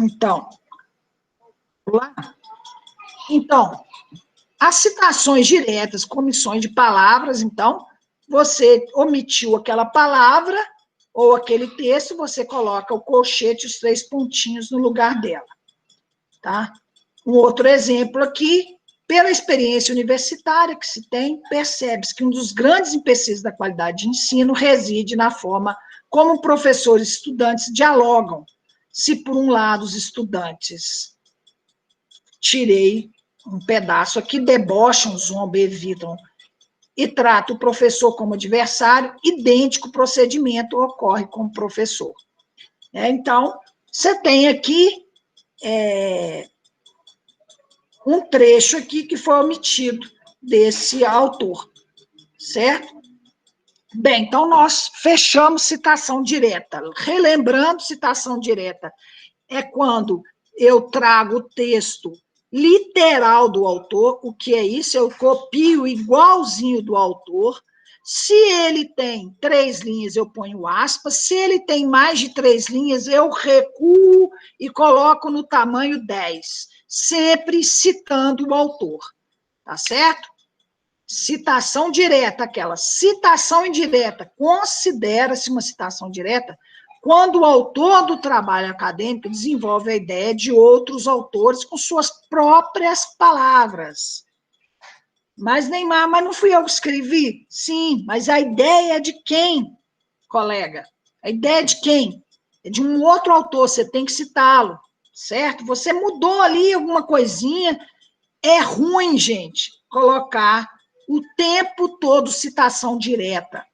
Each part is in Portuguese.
Então, lá. Então, as citações diretas, comissões de palavras, então, você omitiu aquela palavra ou aquele texto, você coloca o colchete, os 3 pontinhos no lugar dela, tá? Um outro exemplo aqui, pela experiência universitária que se tem, percebe-se que um dos grandes empecilhos da qualidade de ensino reside na forma como professores e estudantes dialogam. Se, por um lado, os estudantes, tirei um pedaço aqui, debocham, zombam, evitam e trata o professor como adversário, idêntico procedimento ocorre com o professor. Então, você tem aqui um trecho aqui que foi omitido desse autor, certo? Bem, então nós fechamos citação direta. Relembrando, citação direta é quando eu trago o texto literal do autor. O que é isso? Eu copio igualzinho do autor. Se ele tem 3 linhas, eu ponho aspas. Se ele tem mais de 3 linhas, eu recuo e coloco no tamanho 10, sempre citando o autor, tá certo? Citação direta, aquela citação indireta, considera-se uma citação direta quando o autor do trabalho acadêmico desenvolve a ideia de outros autores com suas próprias palavras. Mas, Neymar, mas não fui eu que escrevi? Sim, mas a ideia é de quem, colega? A ideia é de quem? É de um outro autor, você tem que citá-lo, certo? Você mudou ali alguma coisinha, é ruim, gente, colocar o tempo todo citação direta.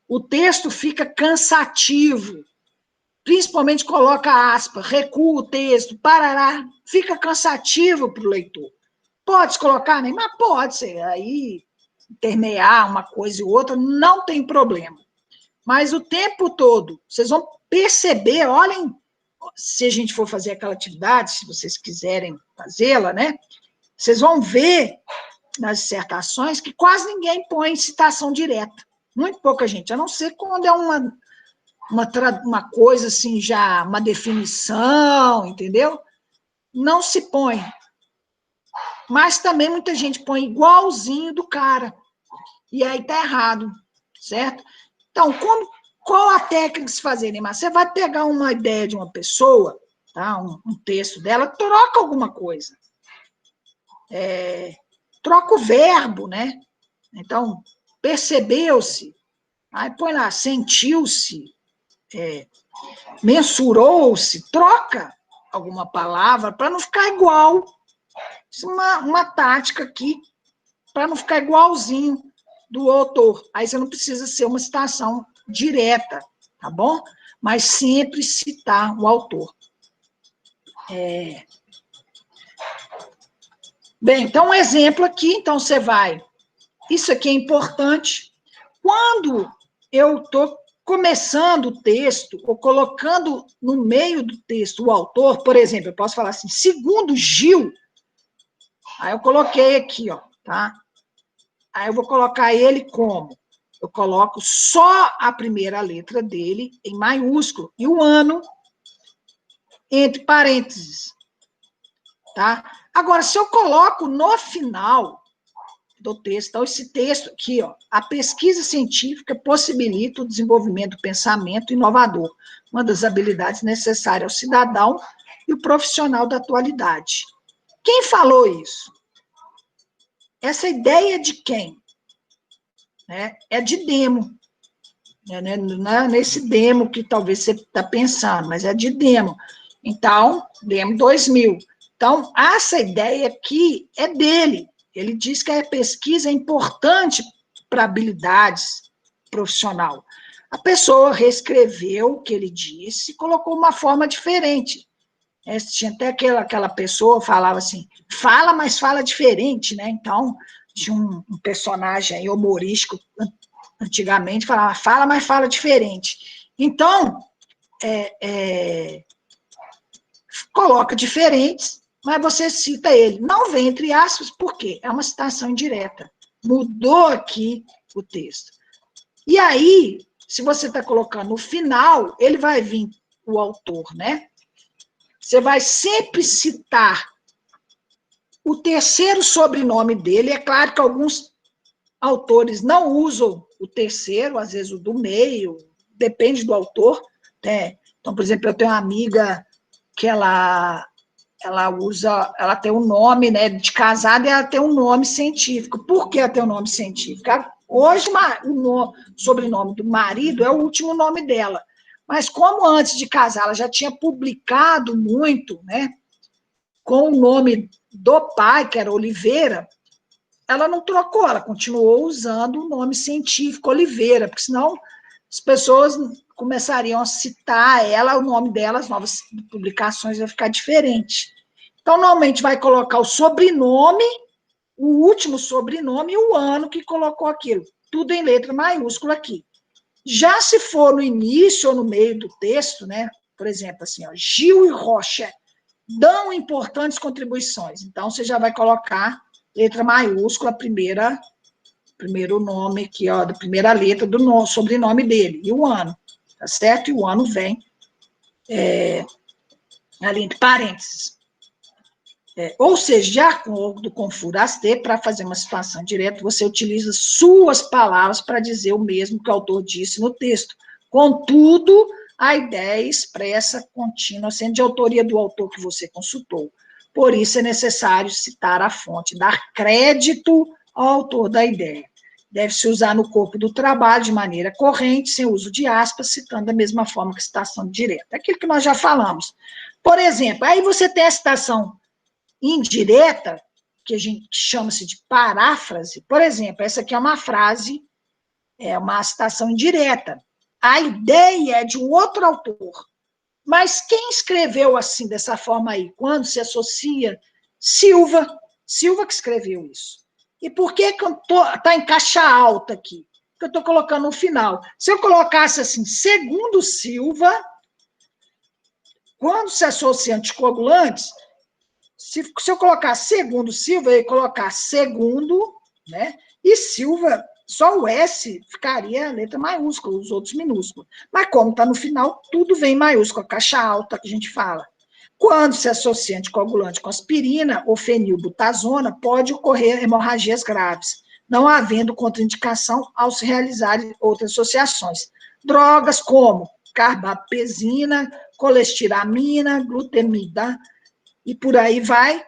O texto fica cansativo, principalmente coloca aspas, recua o texto, parará, fica cansativo para o leitor. Pode colocar, Neymar? Pode ser, aí intermear uma coisa e outra, não tem problema. Mas o tempo todo, vocês vão perceber, olhem, se a gente for fazer aquela atividade, se vocês quiserem fazê-la, né? Vocês vão ver nas dissertações que quase ninguém põe citação direta. Muito pouca gente, a não ser quando é uma coisa assim, já uma definição, entendeu? Não se põe. Mas também muita gente põe igualzinho do cara. E aí tá errado, certo? Então, qual a técnica de se fazer, Neymar? Você vai pegar uma ideia de uma pessoa, tá? um texto dela, troca alguma coisa. Troca o verbo, né? Então, percebeu-se, aí põe lá, sentiu-se, mensurou-se, troca alguma palavra para não ficar igual. Isso é uma tática aqui, para não ficar igualzinho do autor. Aí você não precisa ser uma citação direta, tá bom? Mas sempre citar o autor. Bem, então um exemplo aqui, então você vai. Isso aqui é importante. Quando eu estou começando o texto, ou colocando no meio do texto o autor, por exemplo, eu posso falar assim, segundo Gil, aí eu coloquei aqui, ó, tá? Aí eu vou colocar ele como? Eu coloco só a primeira letra dele em maiúsculo e o ano entre parênteses, tá? Agora, se eu coloco no final do texto, então esse texto aqui, ó, a pesquisa científica possibilita o desenvolvimento do pensamento inovador, uma das habilidades necessárias ao cidadão e o profissional da atualidade. Quem falou isso? Essa ideia é de quem? É de Demo. Não é nesse Demo que talvez você está pensando, mas é de Demo. Então, Demo 2000. Então, essa ideia aqui é dele. Ele diz que a pesquisa é importante para habilidades profissional. A pessoa reescreveu o que ele disse e colocou uma forma diferente. Tinha até aquela pessoa falava assim, fala, mas fala diferente, né? Então, de um personagem humorístico, antigamente, falava, fala, mas fala diferente. Então, coloca diferentes, mas você cita ele. Não vem entre aspas, por quê? É uma citação indireta. Mudou aqui o texto. E aí, se você está colocando no final, ele vai vir o autor, né? você vai sempre citar o terceiro sobrenome dele. É claro que alguns autores não usam o terceiro, às vezes o do meio, depende do autor, né? Então, por exemplo, eu tenho uma amiga que ela tem um nome, né, de casada, e ela tem um nome científico. Por que ela tem um nome científico? Hoje, o sobrenome do marido é o último nome dela. Mas como antes de casar ela já tinha publicado muito, né, com o nome do pai, que era Oliveira, ela não trocou, ela continuou usando o nome científico Oliveira, porque senão as pessoas começariam a citar ela, o nome dela, as novas publicações vai ficar diferente. Então, normalmente vai colocar o sobrenome, o último sobrenome e o ano que colocou aquilo. Tudo em letra maiúscula aqui. Já se for no início ou no meio do texto, né? Por exemplo, assim, ó, Gil e Rocha dão importantes contribuições. Então, você já vai colocar letra maiúscula, primeiro nome aqui, ó, da primeira letra do sobrenome dele, e o ano, tá certo? E o ano vem ali entre parênteses. Ou seja, de acordo com o Furastê, para fazer uma situação direta, você utiliza suas palavras para dizer o mesmo que o autor disse no texto. Contudo, a ideia expressa contínua, sendo de autoria do autor que você consultou. Por isso é necessário citar a fonte, dar crédito ao autor da ideia. Deve-se usar no corpo do trabalho de maneira corrente, sem uso de aspas, citando da mesma forma que citação direta. Aquilo que nós já falamos. Por exemplo, aí você tem a citação indireta, que a gente chama-se de paráfrase. Por exemplo, essa aqui é uma frase, é uma citação indireta. A ideia é de um outro autor. Mas quem escreveu assim, dessa forma aí? Quando se associa? Silva. Silva que escreveu isso. E por que está em caixa alta aqui? Que eu estou colocando no final. Se eu colocasse assim, segundo Silva, quando se associa anticoagulantes, se eu colocar segundo Silva, eu ia colocar segundo, né? E Silva, só o S ficaria a letra maiúscula, os outros minúsculos. Mas como está no final, tudo vem em maiúscula, caixa alta que a gente fala. Quando se associa anticoagulante com aspirina ou fenilbutazona, pode ocorrer hemorragias graves, não havendo contraindicação ao se realizar outras associações. Drogas como carbapezina, colestiramina, glutamida, e por aí vai,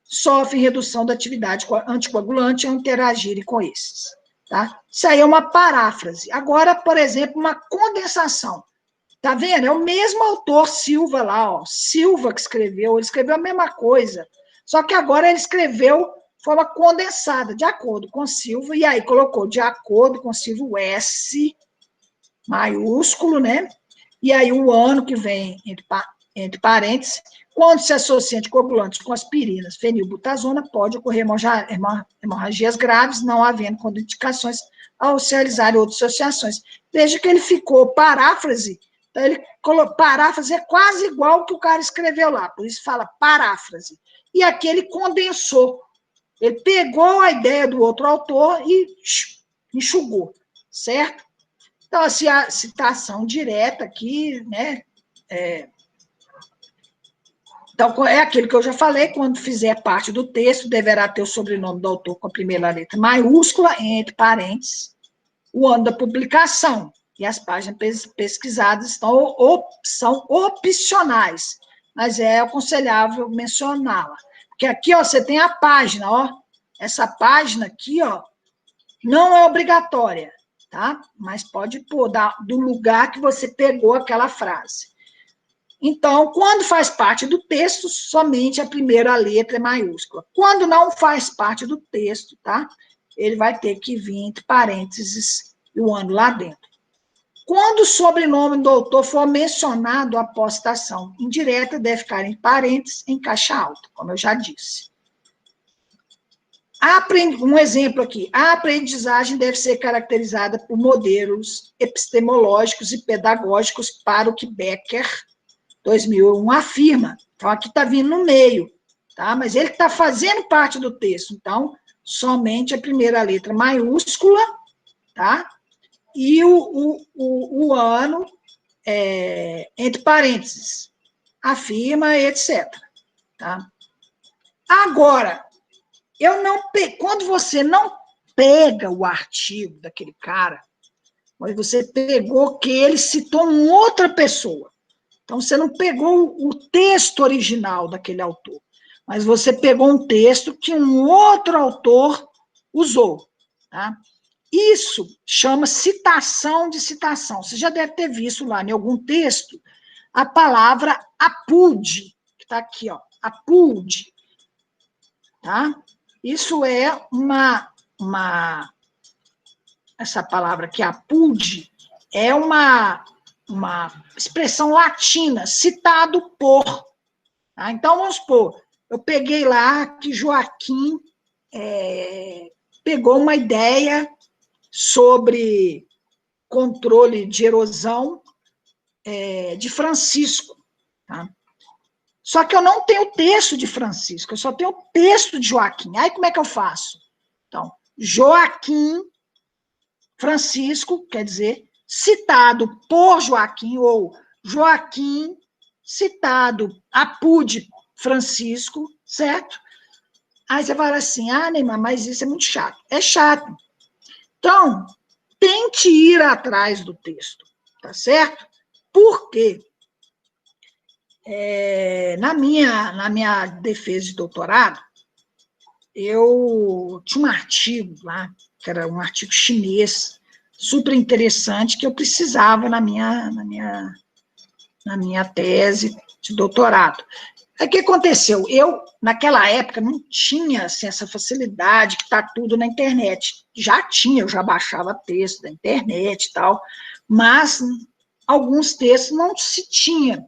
sofrem redução da atividade anticoagulante ao interagirem com esses. Tá? Isso aí é uma paráfrase. Agora, por exemplo, uma condensação. Tá vendo? É o mesmo autor Silva lá, ó. Silva que escreveu, ele escreveu a mesma coisa. Só que agora ele escreveu de forma condensada, de acordo com Silva, e aí colocou de acordo com Silva o S maiúsculo, né? E aí o ano que vem entre parênteses. Quando se associa anticoagulantes com aspirinas, fenilbutazona, pode ocorrer hemorragias graves, não havendo contraindicações ao se realizar outras associações. Veja que ele ficou paráfrase, então ele colocou, paráfrase é quase igual ao que o cara escreveu lá, por isso fala paráfrase. E aqui ele condensou, ele pegou a ideia do outro autor e enxugou, certo? Então, assim, a citação direta aqui, né, então, é aquilo que eu já falei, quando fizer parte do texto, deverá ter o sobrenome do autor com a primeira letra maiúscula, entre parênteses, o ano da publicação, e as páginas pesquisadas são opcionais, mas é aconselhável mencioná-la. Porque aqui, ó, você tem a página, ó, essa página aqui, ó, não é obrigatória, tá? Mas pode pôr do lugar que você pegou aquela frase. Então, quando faz parte do texto, somente a primeira letra é maiúscula. Quando não faz parte do texto, tá? Ele vai ter que vir entre parênteses e o ano lá dentro. Quando o sobrenome do autor for mencionado após citação indireta, deve ficar em parênteses, em caixa alta, como eu já disse. Um exemplo aqui. A aprendizagem deve ser caracterizada por modelos epistemológicos e pedagógicos para o que Becker 2001 afirma. Então, aqui está vindo no meio, tá? Mas ele está fazendo parte do texto. Então, somente a primeira letra maiúscula, tá? E o ano entre parênteses, afirma, etc. Tá? Agora, quando você não pega o artigo daquele cara, mas você pegou que ele citou uma outra pessoa. Então, você não pegou o texto original daquele autor, mas você pegou um texto que um outro autor usou. Tá? Isso chama citação de citação. Você já deve ter visto lá em algum texto a palavra apude, que está aqui, ó, apude. Tá? Isso é essa palavra aqui, apude, é uma expressão latina, citado por. Tá? Então, vamos supor, eu peguei lá que Joaquim pegou uma ideia sobre controle de erosão de Francisco. Tá? Só que eu não tenho o texto de Francisco, eu só tenho o texto de Joaquim. Aí como é que eu faço? Então, Joaquim Francisco, quer dizer, citado por Joaquim, ou Joaquim citado apude Francisco, certo? Aí você fala assim, Neymar, mas isso é muito chato. É chato. Então, tente ir atrás do texto, tá certo? Por quê? Na minha defesa de doutorado, eu tinha um artigo lá, que era um artigo chinês, super interessante, que eu precisava na minha tese de doutorado. Aí o que aconteceu? Eu, naquela época, não tinha assim, essa facilidade que está tudo na internet. Já tinha, eu já baixava texto da internet e tal, mas alguns textos não se tinha.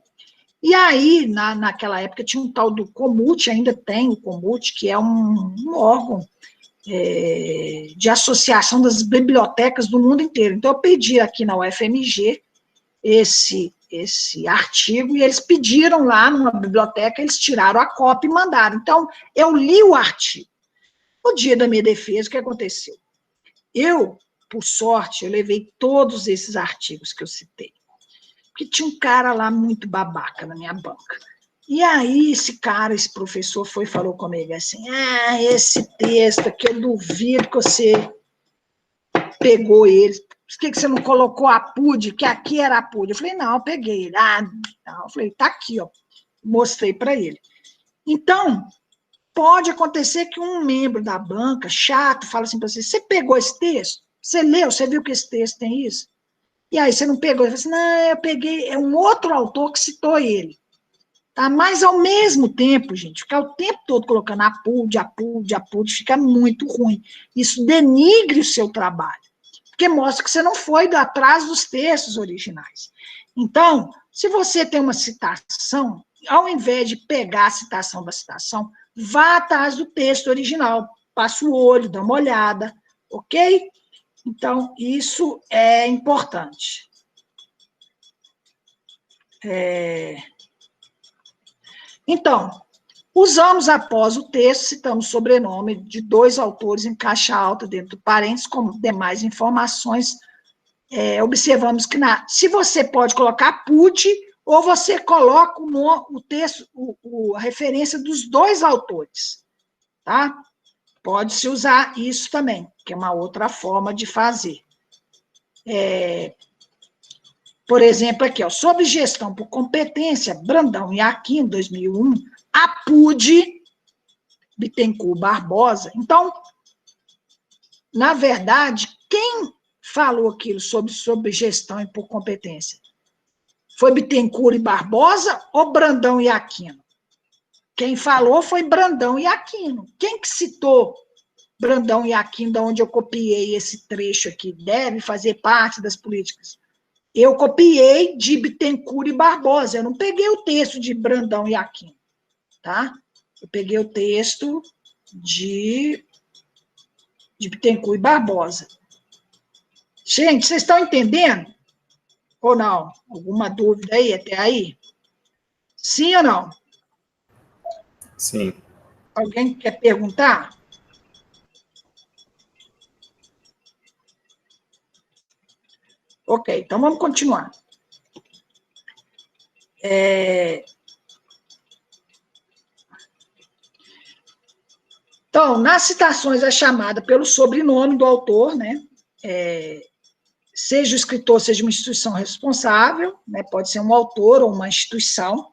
E aí, naquela época, tinha um tal do Comut, ainda tem o Comut, que é um órgão de associação das bibliotecas do mundo inteiro. Então, eu pedi aqui na UFMG esse artigo, e eles pediram lá numa biblioteca, eles tiraram a cópia e mandaram. Então, eu li o artigo. No dia da minha defesa, o que aconteceu? Eu, por sorte, eu levei todos esses artigos que eu citei. Porque tinha um cara lá muito babaca na minha banca. E aí, esse professor foi e falou comigo assim, esse texto aqui, eu duvido que você pegou ele. Por que você não colocou a PUD, que aqui era a PUD? Eu falei, não, eu peguei ele. Não. Eu falei, tá aqui, ó. Mostrei para ele. Então, pode acontecer que um membro da banca, chato, fala assim para você pegou esse texto? Você leu? Você viu que esse texto tem isso? E aí você não pegou? Ele fala assim, não, eu peguei, é um outro autor que citou ele. Tá? Mas, ao mesmo tempo, gente, ficar o tempo todo colocando a PUD, fica muito ruim. Isso denigre o seu trabalho, porque mostra que você não foi atrás dos textos originais. Então, se você tem uma citação, ao invés de pegar a citação da citação, vá atrás do texto original, passa o olho, dá uma olhada, ok? Então, isso é importante. Então, usamos após o texto, citamos o sobrenome de dois autores em caixa alta dentro do parênteses, como demais informações. Observamos que se você pode colocar PUT, ou você coloca o texto, a referência dos dois autores, tá? Pode-se usar isso também, que é uma outra forma de fazer. Por exemplo, aqui, ó, sobre gestão por competência, Brandão e Aquino, 2001, APUD, Bittencourt Barbosa. Então, na verdade, quem falou aquilo sobre gestão e por competência? Foi Bittencourt e Barbosa ou Brandão e Aquino? Quem falou foi Brandão e Aquino. Quem que citou Brandão e Aquino, de onde eu copiei esse trecho aqui? Deve fazer parte das políticas. Eu copiei de Bittencourt e Barbosa. Eu não peguei o texto de Brandão e Aquino, tá? Eu peguei o texto de Bittencourt e Barbosa. Gente, vocês estão entendendo? Ou não? Alguma dúvida aí até aí? Sim ou não? Sim. Alguém quer perguntar? Ok, então vamos continuar. Então, nas citações é chamada pelo sobrenome do autor, né? Seja o escritor, seja uma instituição responsável, né? Pode ser um autor ou uma instituição.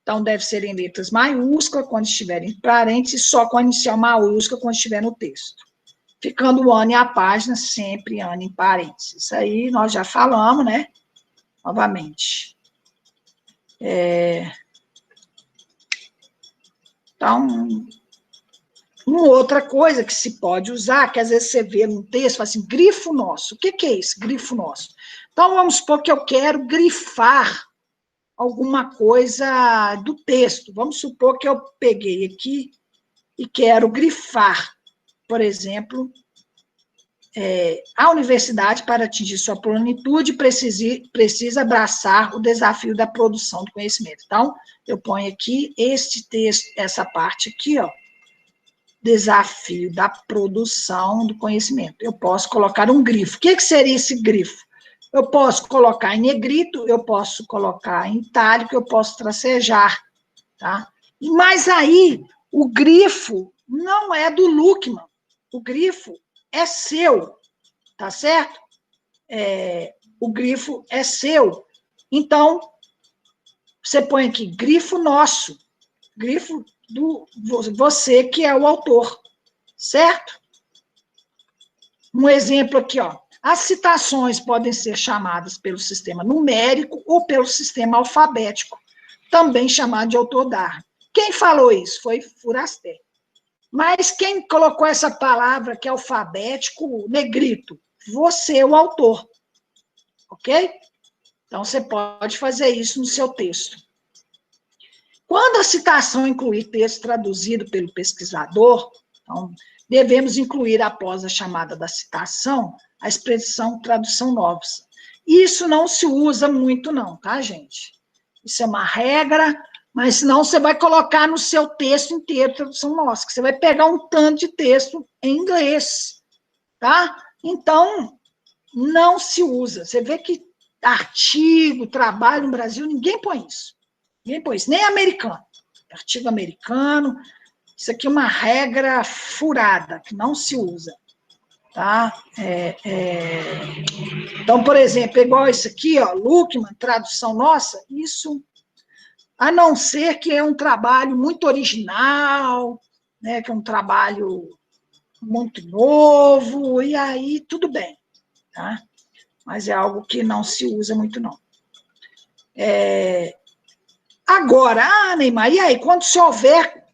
Então, deve ser em letras maiúsculas, quando estiver em parênteses, só com a inicial maiúscula, quando estiver no texto. Ficando o ano e a página, sempre ano em parênteses. Isso aí nós já falamos, né? Novamente. Então, uma outra coisa que se pode usar, que às vezes você vê num texto, fala assim, grifo nosso. O que é isso, grifo nosso? Então, vamos supor que eu quero grifar alguma coisa do texto. Vamos supor que eu peguei aqui e quero grifar, por exemplo, a universidade, para atingir sua plenitude, precisa abraçar o desafio da produção do conhecimento. Então, eu ponho aqui este texto, essa parte aqui, ó, desafio da produção do conhecimento. Eu posso colocar um grifo. O que seria esse grifo? Eu posso colocar em negrito, eu posso colocar em itálico, eu posso tracejar, tá? Mas aí, o grifo não é do Luckmann, o grifo é seu, tá certo? O grifo é seu. Então, você põe aqui, grifo nosso, grifo do você que é o autor, certo? Um exemplo aqui, ó. As citações podem ser chamadas pelo sistema numérico ou pelo sistema alfabético, também chamado de autor da. Quem falou isso? Foi Fouraster. Mas quem colocou essa palavra que é alfabético, negrito? Você, o autor. Ok? Então, você pode fazer isso no seu texto. Quando a citação incluir texto traduzido pelo pesquisador, então, devemos incluir, após a chamada da citação, a expressão tradução nossa. Isso não se usa muito não, tá, gente? Isso é uma regra, mas senão você vai colocar no seu texto inteiro tradução nossa, que você vai pegar um tanto de texto em inglês, tá? Então, não se usa. Você vê que artigo, trabalho no Brasil, ninguém põe isso. Ninguém põe isso, nem americano. Artigo americano, isso aqui é uma regra furada, que não se usa. Tá? Então, por exemplo, igual isso aqui, ó, Luckmann, tradução nossa, isso, a não ser que é um trabalho muito original, né, que é um trabalho muito novo, e aí tudo bem, tá? Mas é algo que não se usa muito, não. Agora, Neymar, e aí, quando se houver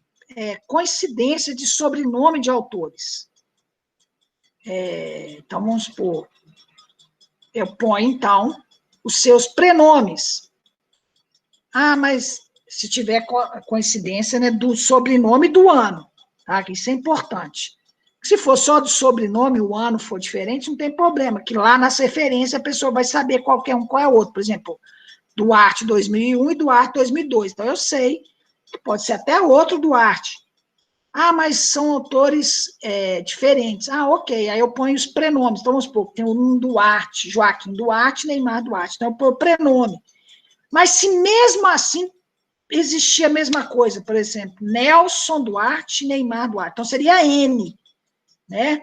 coincidência de sobrenome de autores? Então, vamos supor, eu ponho, então, os seus prenomes. Mas se tiver coincidência, né, do sobrenome do ano, tá? Isso é importante. Se for só do sobrenome, o ano for diferente, não tem problema, que lá nas referências a pessoa vai saber qual é o outro. Por exemplo, Duarte 2001 e Duarte 2002. Então, eu sei que pode ser até outro Duarte. Mas são autores diferentes. Ok. Aí eu ponho os prenomes. Então, vamos supor, tem um Duarte, Joaquim Duarte, Neymar Duarte. Então, eu ponho o prenome. Mas se mesmo assim existia a mesma coisa, por exemplo, Nelson Duarte, Neymar Duarte. Então, seria N, né?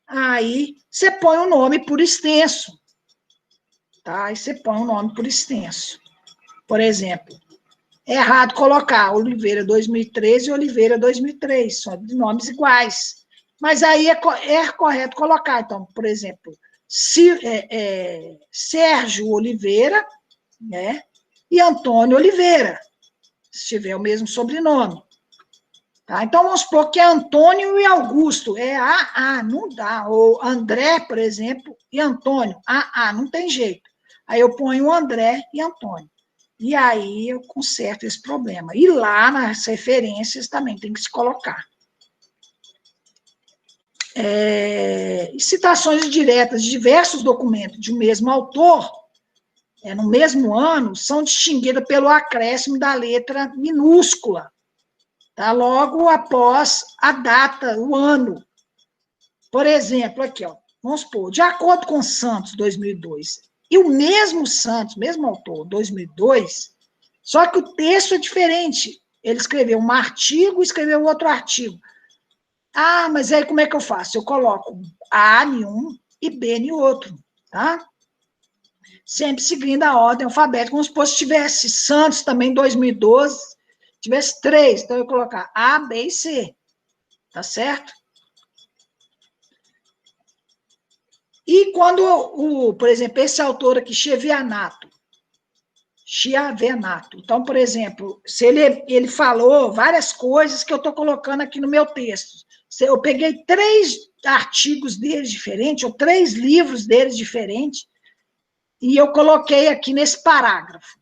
Aí, você põe o nome por extenso. Tá? Aí, você põe o nome por extenso. Por exemplo, é errado colocar Oliveira 2013 e Oliveira 2003, são de nomes iguais. Mas aí é correto colocar. Então, por exemplo, Sérgio Oliveira, né, e Antônio Oliveira, se tiver o mesmo sobrenome. Tá? Então, vamos supor que é Antônio e Augusto. Não dá. Ou André, por exemplo, e Antônio. Não tem jeito. Aí eu ponho André e Antônio. E aí eu conserto esse problema. E lá nas referências também tem que se colocar. Citações diretas de diversos documentos de um mesmo autor, no mesmo ano, são distinguidas pelo acréscimo da letra minúscula, tá? Logo após a data, o ano. Por exemplo, aqui, ó, vamos supor, de acordo com Santos, 2002, e o mesmo Santos, mesmo autor, 2002, só que o texto é diferente. Ele escreveu um artigo e escreveu outro artigo. Ah, mas aí como é que eu faço? Eu coloco A em um e B em outro, tá? Sempre seguindo a ordem alfabética, como se fosse tivesse Santos também 2012, tivesse 3, então eu ia colocar A, B e C, tá certo? E quando, por exemplo, esse autor aqui, Schiavinato, então, por exemplo, se ele falou várias coisas que eu estou colocando aqui no meu texto, se eu peguei 3 artigos deles diferentes, ou 3 livros deles diferentes, e eu coloquei aqui nesse parágrafo.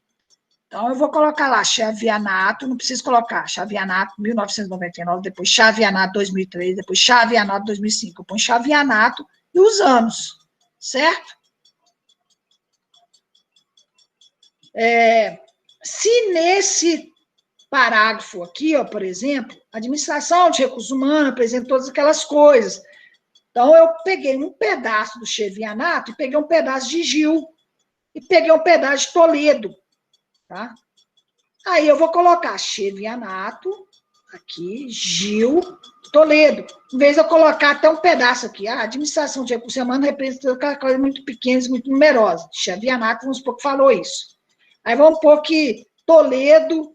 Então, eu vou colocar lá Schiavinato, não preciso colocar Schiavinato 1999, depois Schiavinato 2003, depois Schiavinato 2005. Eu ponho Schiavinato e os anos, certo? Se nesse parágrafo aqui, ó, por exemplo, administração de recursos humanos apresenta todas aquelas coisas. Então, eu peguei um pedaço do Schiavinato e peguei um pedaço de Gil e peguei um pedaço de Toledo, tá? Aí eu vou colocar Schiavinato, aqui, Gil, Toledo. Em vez de eu colocar até um pedaço aqui, a administração de recursos humanos representa coisas muito pequenas, muito numerosas. Schiavinato, vamos supor que falou isso. Aí vamos pôr que Toledo,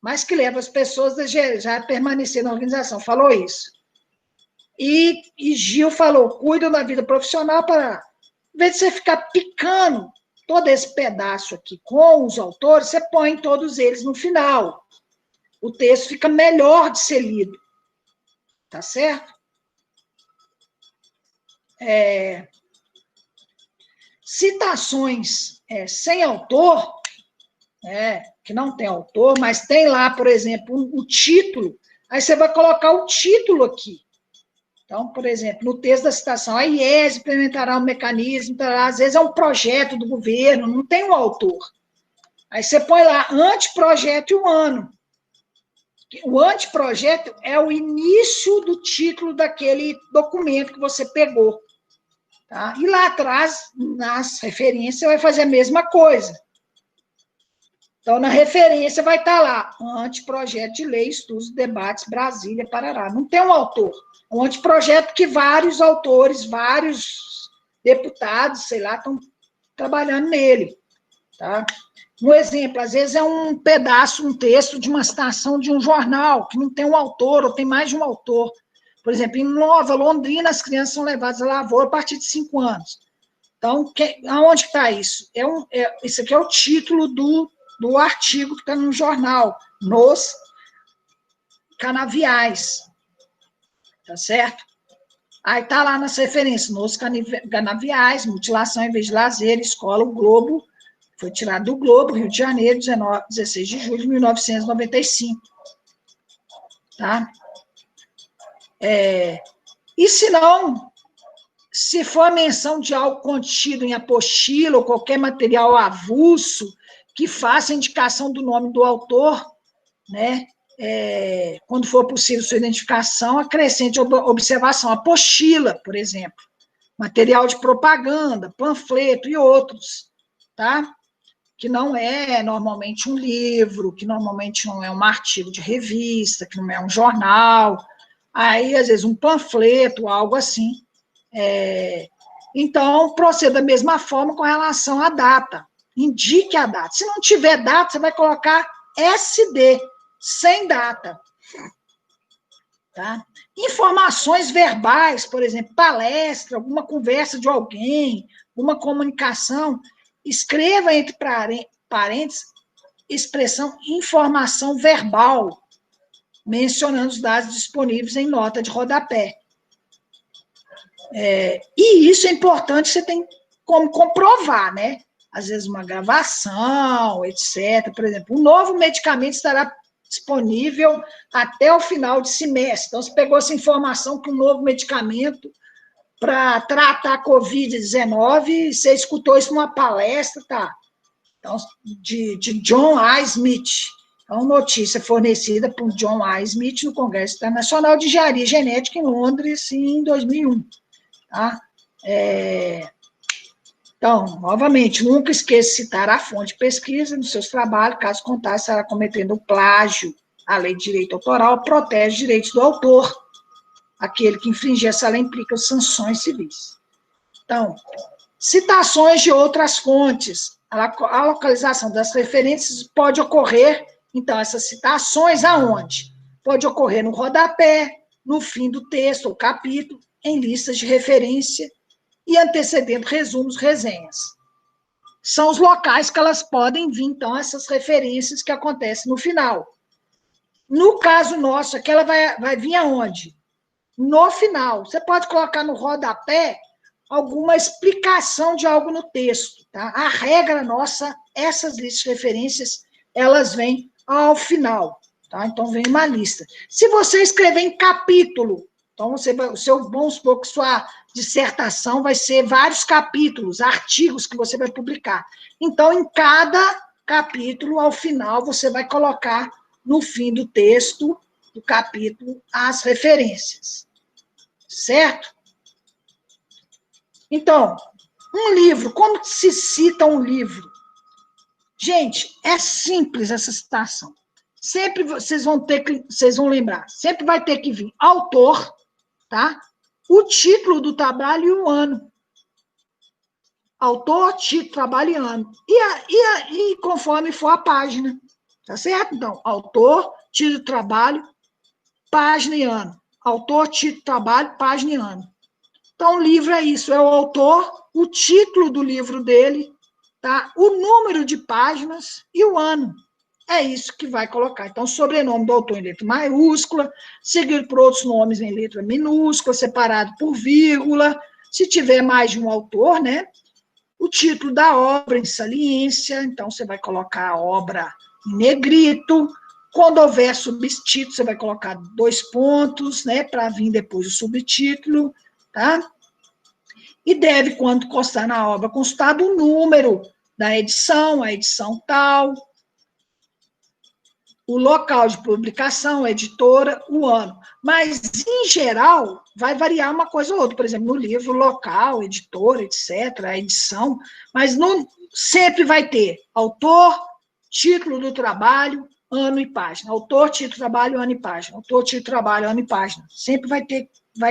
mas que leva as pessoas a já permanecer na organização, falou isso. E Gil falou, cuida da vida profissional para, em vez de você ficar picando todo esse pedaço aqui com os autores, você põe todos eles no final. O texto fica melhor de ser lido. Tá certo? Citações sem autor, que não tem autor, mas tem lá, por exemplo, o título, aí você vai colocar o título aqui. Então, por exemplo, no texto da citação, a IES implementará um mecanismo, às vezes é um projeto do governo, não tem um autor. Aí você põe lá, anteprojeto e o ano. O anteprojeto é o início do título daquele documento que você pegou. Tá? E lá atrás, nas referências, vai fazer a mesma coisa. Então, na referência vai estar lá, anteprojeto de lei, estudos, debates, Brasília, Parará. Não tem um autor. É um anteprojeto que vários autores, vários deputados, sei lá, estão trabalhando nele. Tá? Um exemplo, às vezes é um pedaço, um texto de uma citação de um jornal, que não tem um autor, ou tem mais de um autor. Por exemplo, em Nova Londrina, as crianças são levadas à lavoura a partir de 5 anos. Então, aonde está isso? Isso aqui é o título do artigo que está no jornal, nos canaviais. Tá certo? Aí está lá nas referências, nos canaviais, mutilação em vez de lazer, escola, o Globo, foi tirado do Globo, Rio de Janeiro, 16 de julho de 1995. Tá? E se não, se for a menção de algo contido em apostila ou qualquer material avulso que faça indicação do nome do autor, né? Quando for possível sua identificação, acrescente observação, apostila, por exemplo, material de propaganda, panfleto e outros, tá? Que não é normalmente um livro, que normalmente não é um artigo de revista, que não é um jornal, aí, às vezes, um panfleto, algo assim. Então, proceda da mesma forma com relação à data. Indique a data. Se não tiver data, você vai colocar SD, sem data. Tá? Informações verbais, por exemplo, palestra, alguma conversa de alguém, uma comunicação, escreva entre parênteses expressão informação verbal, mencionando os dados disponíveis em nota de rodapé. E isso é importante, você tem como comprovar, né? Às vezes uma gravação, etc. Por exemplo, um novo medicamento estará disponível até o final de semestre. Então, você pegou essa informação que um novo medicamento para tratar a Covid-19, você escutou isso numa palestra, tá? Então, de John A. Smith. Então, notícia fornecida por John A. Smith no Congresso Internacional de Engenharia Genética em Londres, em 2001. Tá? Então, novamente, nunca esqueça de citar a fonte de pesquisa nos seus trabalhos, caso contrário, estará cometendo plágio. A lei de direito autoral protege os direitos do autor. Aquele que infringir essa lei implica sanções civis. Então, citações de outras fontes. A localização das referências pode ocorrer, então, essas citações aonde? Pode ocorrer no rodapé, no fim do texto ou capítulo, em listas de referência e antecedendo resumos, resenhas. São os locais que elas podem vir, então, essas referências que acontecem no final. No caso nosso, aqui ela vai vir aonde? No final. Você pode colocar no rodapé alguma explicação de algo no texto, tá? A regra nossa, essas listas de referências, elas vêm ao final, tá? Então, vem uma lista. Se você escrever em capítulo, então, vamos supor que sua dissertação vai ser vários capítulos, artigos que você vai publicar. Então, em cada capítulo, ao final, você vai colocar no fim do texto, do capítulo, as referências. Certo? Então, um livro, como se cita um livro? Gente, é simples essa citação. Sempre vocês vão lembrar, sempre vai ter que vir autor, tá? O título do trabalho e o ano. Autor, título, trabalho e ano. E conforme for a página. Tá certo? Então, autor, título, trabalho, página e ano. Autor, título, trabalho, página e ano. Então, o livro é isso, é o autor, o título do livro dele, tá? O número de páginas e o ano. É isso que vai colocar. Então, sobrenome do autor em letra maiúscula, seguido por outros nomes em letra minúscula, separado por vírgula. Se tiver mais de um autor, né? O título da obra em saliência, então você vai colocar a obra em negrito. Quando houver subtítulo, você vai colocar 2 pontos, né? Para vir depois o subtítulo, tá? E deve, quando constar na obra, constar o número da edição, a edição tal, o local de publicação, a editora, o ano. Mas, em geral, vai variar uma coisa ou outra. Por exemplo, no livro, local, editora, etc., a edição, mas não, sempre vai ter autor, título do trabalho, ano e página. Autor, título, trabalho, ano e página. Autor, título, trabalho, ano e página. Sempre vai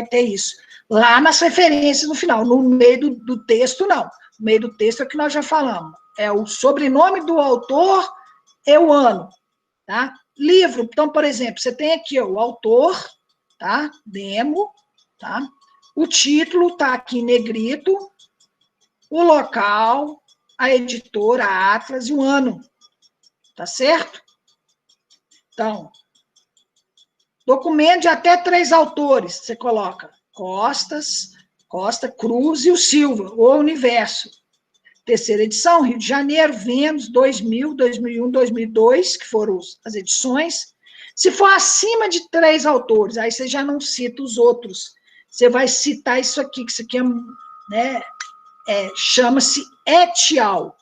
ter isso. Lá nas referências no final. No meio do texto, não. No meio do texto é o que nós já falamos. É o sobrenome do autor e o ano. Tá? Livro, então, por exemplo, você tem aqui ó, o autor, tá? Demo, tá? O título está aqui em negrito, o local, a editora, a Atlas e o ano. Tá certo? Então, documento de até 3 autores, você coloca Costa, Cruz e o Silva, ou Universo. Terceira edição, Rio de Janeiro, Vênus, 2000, 2001, 2002, que foram as edições. Se for acima de 3 autores, aí você já não cita os outros. Você vai citar isso aqui, que isso aqui chama-se etial.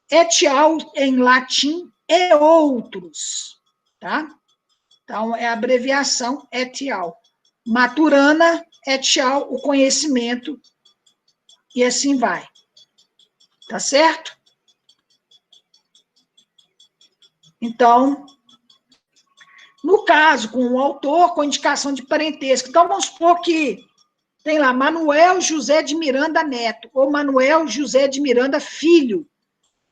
Etial, em latim, é outros, tá? Então, é a abreviação etial. Maturana, etial, o conhecimento, e assim vai. Tá certo? Então, no caso, com o autor, com indicação de parentesco. Então, vamos supor que tem lá Manuel José de Miranda Neto, ou Manuel José de Miranda Filho.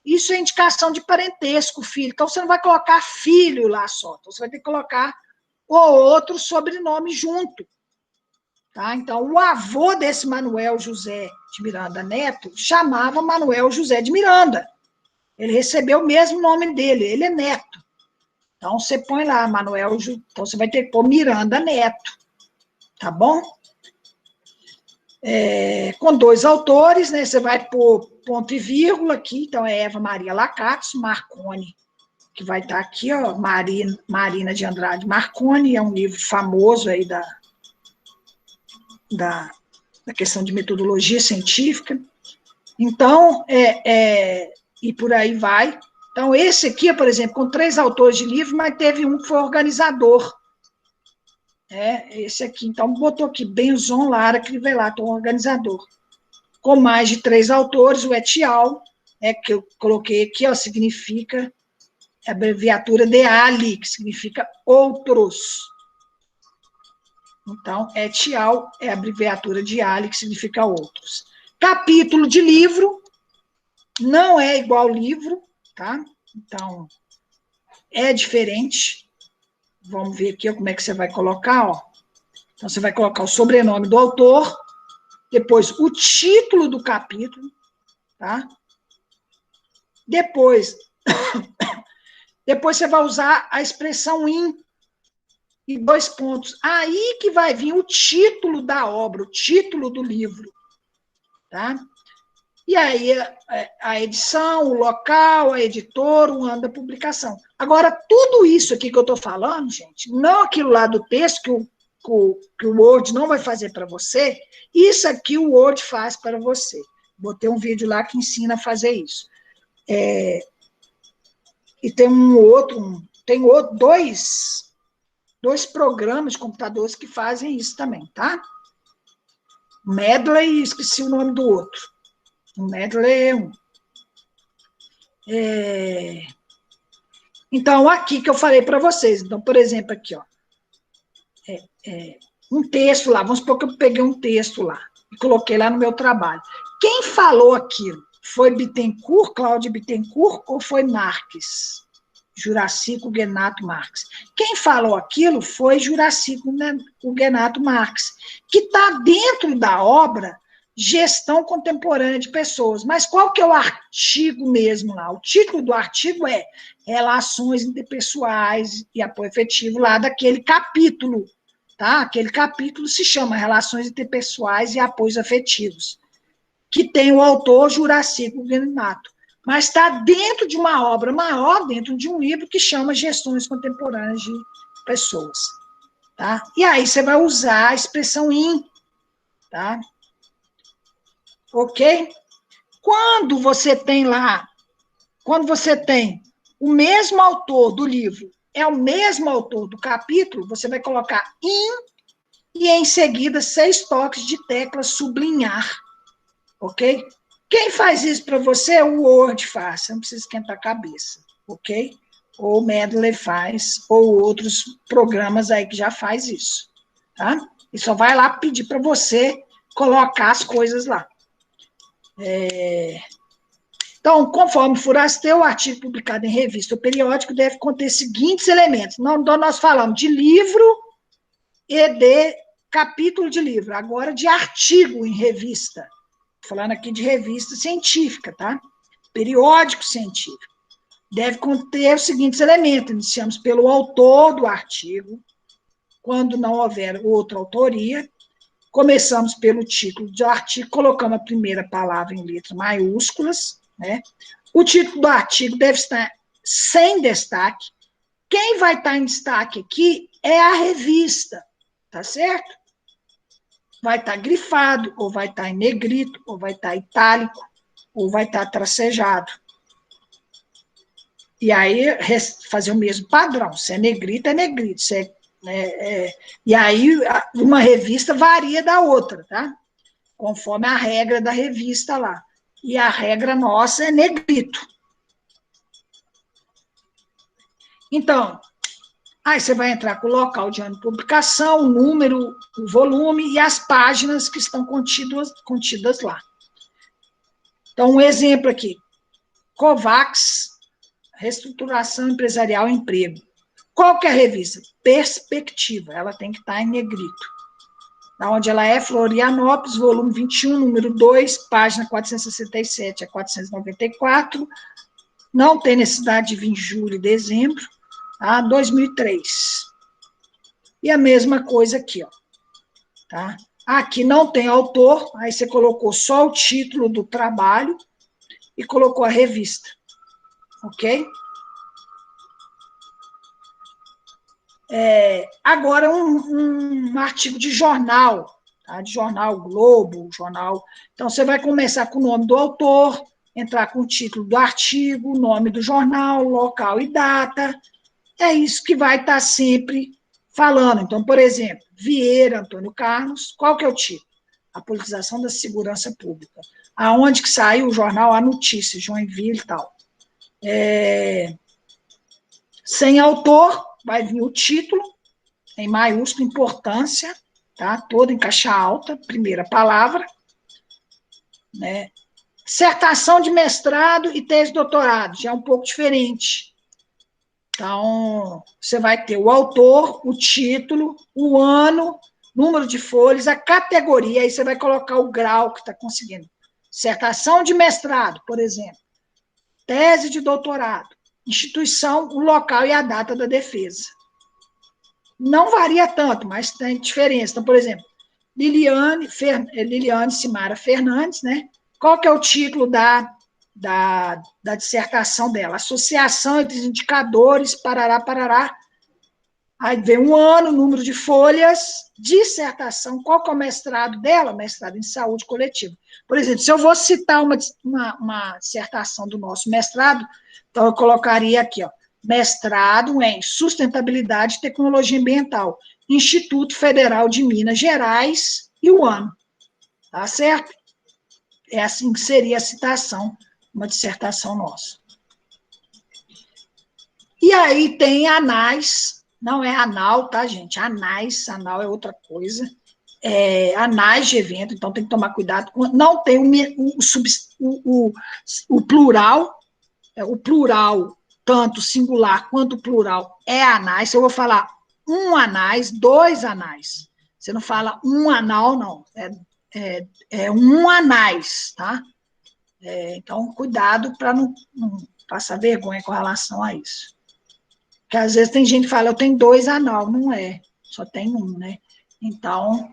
Isso é indicação de parentesco, filho. Então, você não vai colocar filho lá só. Então, você vai ter que colocar o outro sobrenome junto. Tá? Então, o avô desse Manuel José de Miranda Neto chamava Manuel José de Miranda. Ele recebeu o mesmo nome dele, ele é neto. Então, você põe lá, Manuel, então você vai ter que pôr Miranda Neto, tá bom? Com 2 autores, né, você vai pôr ponto e vírgula aqui, então é Eva Maria Lacatz, Marconi, que vai estar aqui, ó, Marina de Andrade Marconi, é um livro famoso aí da questão de metodologia científica. Então, e por aí vai. Então, esse aqui, por exemplo, com 3 autores de livro, mas teve um que foi organizador. Esse aqui. Então, botou aqui, Benzon Lara Crivellaro, organizador. Com mais de 3 autores, o etial, que eu coloquei aqui, ó, significa a abreviatura de Ali, que significa outros. Então, et-al é a abreviatura de ali, que significa outros. Capítulo de livro não é igual livro, tá? Então, é diferente. Vamos ver aqui como é que você vai colocar, ó. Então, você vai colocar o sobrenome do autor, depois o título do capítulo, tá? Depois você vai usar a expressão in e 2 pontos. Aí que vai vir o título da obra, o título do livro, tá? E aí a edição, o local, a editora, o ano da publicação. Agora, tudo isso aqui que eu estou falando, gente, não aquilo lá do texto que o Word não vai fazer para você, isso aqui o Word faz para você. Botei um vídeo lá que ensina a fazer isso. E tem dois programas de computadores que fazem isso também, tá? Medley, esqueci o nome do outro. O Medley é um. Então, aqui que eu falei para vocês. Então, por exemplo, aqui, ó. Um texto lá, vamos supor que eu peguei um texto lá e coloquei lá no meu trabalho. Quem falou aquilo? Foi Bittencourt, Cláudio Bittencourt, ou foi Marques? Juraci Huguenato Marques. Quem falou aquilo foi Juraci Huguenato Marques, que está dentro da obra Gestão Contemporânea de Pessoas. Mas qual que é o artigo mesmo lá? O título do artigo é Relações Interpessoais e Apoio Efetivo, lá daquele capítulo, tá? Aquele capítulo se chama Relações Interpessoais e Apoios Afetivos, que tem o autor Juraci Huguenato. Mas está dentro de uma obra maior, dentro de um livro que chama Gestões Contemporâneas de Pessoas. Tá? E aí você vai usar a expressão in. Tá? Ok? Quando você tem o mesmo autor do livro, é o mesmo autor do capítulo, você vai colocar in e em seguida 6 toques de tecla sublinhar. Ok? Quem faz isso para você, o Word faz, você não precisa esquentar a cabeça, ok? Ou o Medley faz, ou outros programas aí que já faz isso, tá? E só vai lá pedir para você colocar as coisas lá. Então, conforme Foraster, o artigo publicado em revista ou periódico deve conter os seguintes elementos. Então, nós falamos de livro e de capítulo de livro, agora de artigo em revista. Falando aqui de revista científica, tá? Periódico científico. Deve conter os seguintes elementos. Iniciamos pelo autor do artigo, quando não houver outra autoria. Começamos pelo título do artigo, colocamos a primeira palavra em letras maiúsculas, né? O título do artigo deve estar sem destaque. Quem vai estar em destaque aqui é a revista, tá certo? Vai estar grifado, ou vai estar em negrito, ou vai estar itálico, ou vai estar tracejado. E aí, fazer o mesmo padrão. Se é negrito, é negrito. E aí, uma revista varia da outra, tá? Conforme a regra da revista lá. E a regra nossa é negrito. Então, aí você vai entrar com o local de ano de publicação, o número, o volume e as páginas que estão contidas lá. Então, um exemplo aqui. Covax, Reestruturação Empresarial e Emprego. Qual que é a revista? Perspectiva. Ela tem que estar em negrito. Da onde ela é, Florianópolis, volume 21, número 2, página 467 a 494. Não tem necessidade de vir em julho e dezembro. Tá? 2003. E a mesma coisa aqui, ó. Tá? Aqui não tem autor, aí você colocou só o título do trabalho e colocou a revista. Ok? Agora, um artigo de jornal, tá? De jornal Globo, jornal. Então, você vai começar com o nome do autor, entrar com o título do artigo, o nome do jornal, local e data. É isso que vai estar sempre falando. Então, por exemplo, Vieira Antônio Carlos, qual que é o título? A politização da segurança pública. Aonde que saiu o jornal A Notícia, Joinville e tal. Sem autor, vai vir o título, em maiúsculo, importância, tá? Toda em caixa alta, primeira palavra, né? Dissertação de mestrado e tese de doutorado, já é um pouco diferente. Então, você vai ter o autor, o título, o ano, número de folhas, a categoria, aí você vai colocar o grau que está conseguindo. Dissertação de mestrado, por exemplo. Tese de doutorado. Instituição, o local e a data da defesa. Não varia tanto, mas tem diferença. Então, por exemplo, Liliane Simara Fernandes, né? Qual que é o título da dissertação dela? Associação entre os indicadores, parará, parará. Aí vem um ano, número de folhas, dissertação, qual que é o mestrado dela? Mestrado em saúde coletiva. Por exemplo, se eu vou citar uma dissertação do nosso mestrado, então eu colocaria aqui, ó, mestrado em sustentabilidade e tecnologia ambiental, Instituto Federal de Minas Gerais, e o ano. Tá certo? É assim que seria a citação, uma dissertação nossa. E aí tem anais, não é anal, tá, gente? Anais é outra coisa. Anais de evento, então tem que tomar cuidado. Não tem o plural, o plural, tanto singular quanto plural, é anais. Se eu vou falar um anais, dois anais. Você não fala um anal, não. É um anais, tá? Então, cuidado para não passar vergonha com relação a isso. Porque às vezes tem gente que fala, eu tenho dois anal, não é, só tem um, né? Então,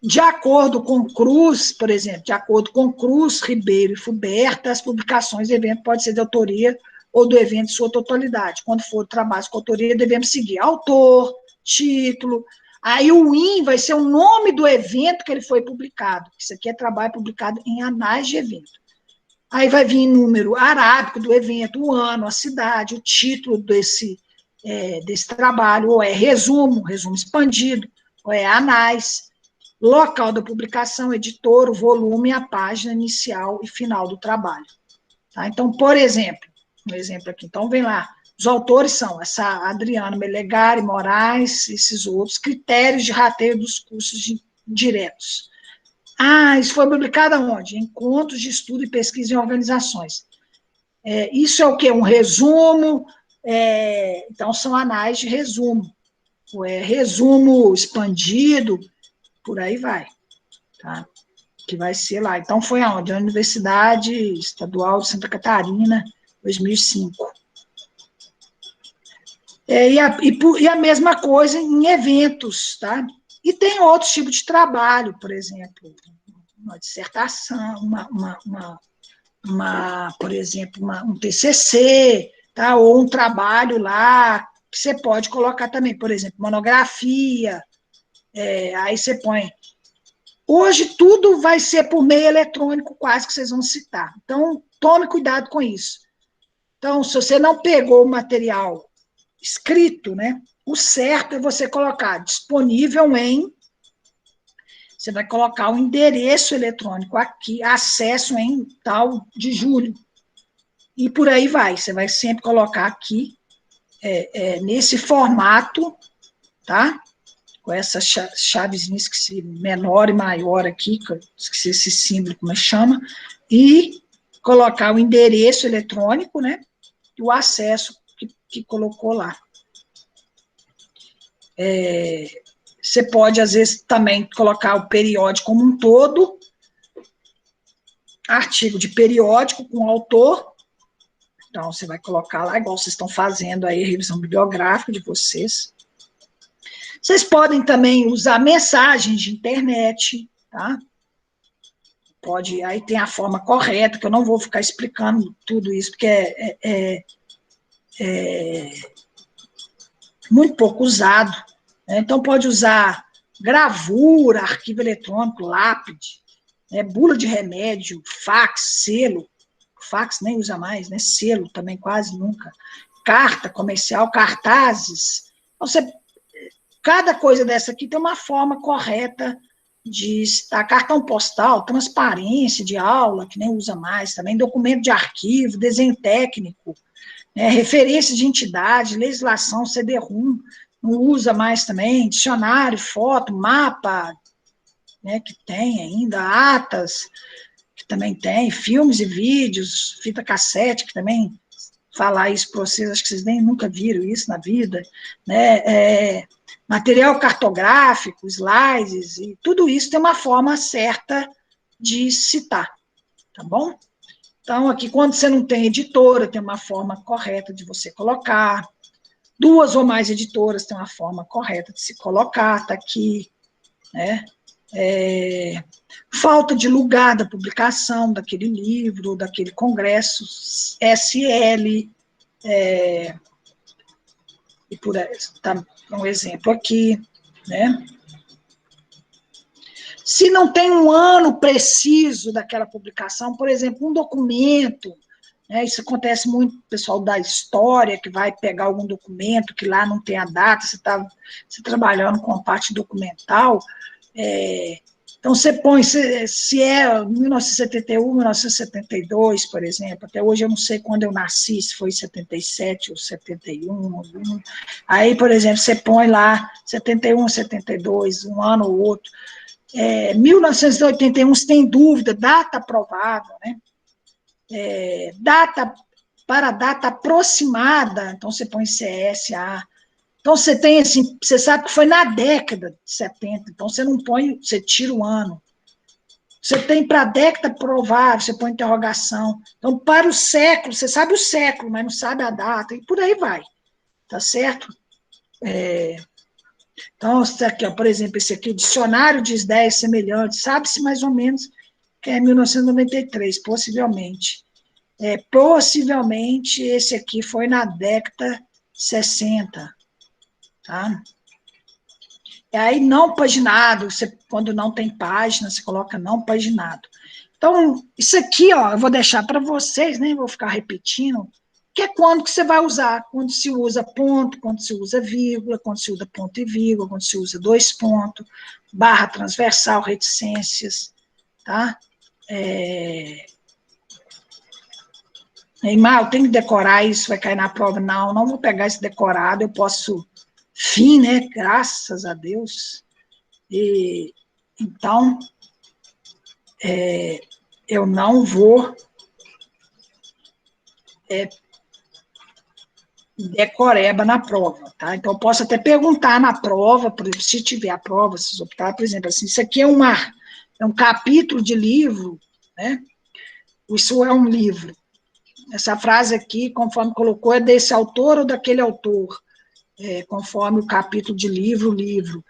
de acordo com Cruz, por exemplo, de acordo com Cruz, Ribeiro e Fuberta, as publicações do evento podem ser de autoria ou do evento em sua totalidade. Quando for trabalho com autoria, devemos seguir autor, título. Aí o IN vai ser o nome do evento que ele foi publicado. Isso aqui é trabalho publicado em anais de evento. Aí vai vir número arábico do evento, o ano, a cidade, o título desse trabalho, ou é resumo expandido, ou é anais, local da publicação, editor, o volume, a página inicial e final do trabalho. Tá? Então, por exemplo, um exemplo aqui, então vem lá, os autores são essa Adriana Melegari, Moraes, esses outros, critérios de rateio dos cursos diretos. Isso foi publicado aonde? Encontros de estudo e pesquisa em organizações. Isso é o quê? Um resumo, então são anais de resumo. Resumo expandido, por aí vai. Tá? Que vai ser lá. Então foi aonde? A Universidade Estadual de Santa Catarina, 2005. E a mesma coisa em eventos, tá? E tem outros tipos de trabalho, por exemplo, uma dissertação, por exemplo, um TCC, tá? Ou um trabalho lá, que você pode colocar também, por exemplo, monografia, aí você põe. Hoje tudo vai ser por meio eletrônico, quase que vocês vão citar. Então, tome cuidado com isso. Então, se você não pegou o material escrito, né? O certo é você colocar disponível em. Você vai colocar o endereço eletrônico aqui, acesso em tal de julho. E por aí vai. Você vai sempre colocar aqui, nesse formato, tá? Com essas chavezinhas que se menor e maior aqui, esqueci esse símbolo, como é que chama, e colocar o endereço eletrônico, né? E o acesso que colocou lá. Você pode, às vezes, também colocar o periódico como um todo, artigo de periódico com o autor, então você vai colocar lá, igual vocês estão fazendo aí, a revisão bibliográfica de vocês. Vocês podem também usar mensagens de internet, tá? Aí tem a forma correta, que eu não vou ficar explicando tudo isso, porque é muito pouco usado. Então, pode usar gravura, arquivo eletrônico, lápide, bula de remédio, fax, selo. Fax nem usa mais, né? Selo também quase nunca. Carta comercial, cartazes. Então, cada coisa dessa aqui tem uma forma correta de citar. Cartão postal, transparência de aula, que nem usa mais também, documento de arquivo, desenho técnico, referência de entidade, legislação, CD-ROM, não usa mais também, dicionário, foto, mapa, né, que tem ainda, atas, que também tem, filmes e vídeos, fita cassete, que também falar isso para vocês, acho que vocês nem nunca viram isso na vida, né? Material cartográfico, slides, e tudo isso tem uma forma certa de citar, tá bom? Então, aqui, quando você não tem editora, tem uma forma correta de você colocar, 2 ou mais editoras tem uma forma correta de se colocar, tá aqui, né? Falta de lugar da publicação daquele livro, daquele congresso, SL, e por aí, tá um exemplo aqui, né? Se não tem um ano preciso daquela publicação, por exemplo, um documento, né, isso acontece muito com o pessoal da história, que vai pegar algum documento que lá não tem a data, você está trabalhando com a parte documental, então você põe, se é 1971, 1972, por exemplo, até hoje eu não sei quando eu nasci, se foi 77 ou 71, aí, por exemplo, você põe lá 71, 72, um ano ou outro, 1981, se tem dúvida, data aprovada, né? Data aproximada, então você põe CSA. Então você tem assim, você sabe que foi na década de 70, então você não põe, você tira o ano. Você tem para a década provável, você põe interrogação. Então, para o século, você sabe o século, mas não sabe a data, e por aí vai, tá certo? Então, aqui, ó, por exemplo, esse aqui, o dicionário diz 10 semelhantes, sabe-se mais ou menos que é 1993, possivelmente. Possivelmente, esse aqui foi na década 60, tá? E aí, não paginado, quando não tem página, você coloca não paginado. Então, isso aqui, ó, eu vou deixar para vocês, nem vou ficar repetindo, que é quando que você vai usar, quando se usa ponto, quando se usa vírgula, quando se usa ponto e vírgula, quando se usa 2 pontos, barra transversal, reticências, tá? Neymar, eu tenho que decorar isso, vai cair na prova. Não vou pegar esse decorado, eu posso, né, graças a Deus. Então, eu não vou decoreba na prova, tá? Então, eu posso até perguntar na prova, por exemplo, se tiver a prova, se optar, por exemplo, assim, isso aqui é um capítulo de livro, né? Isso é um livro. Essa frase aqui, conforme colocou, é desse autor ou daquele autor, conforme o capítulo de livro.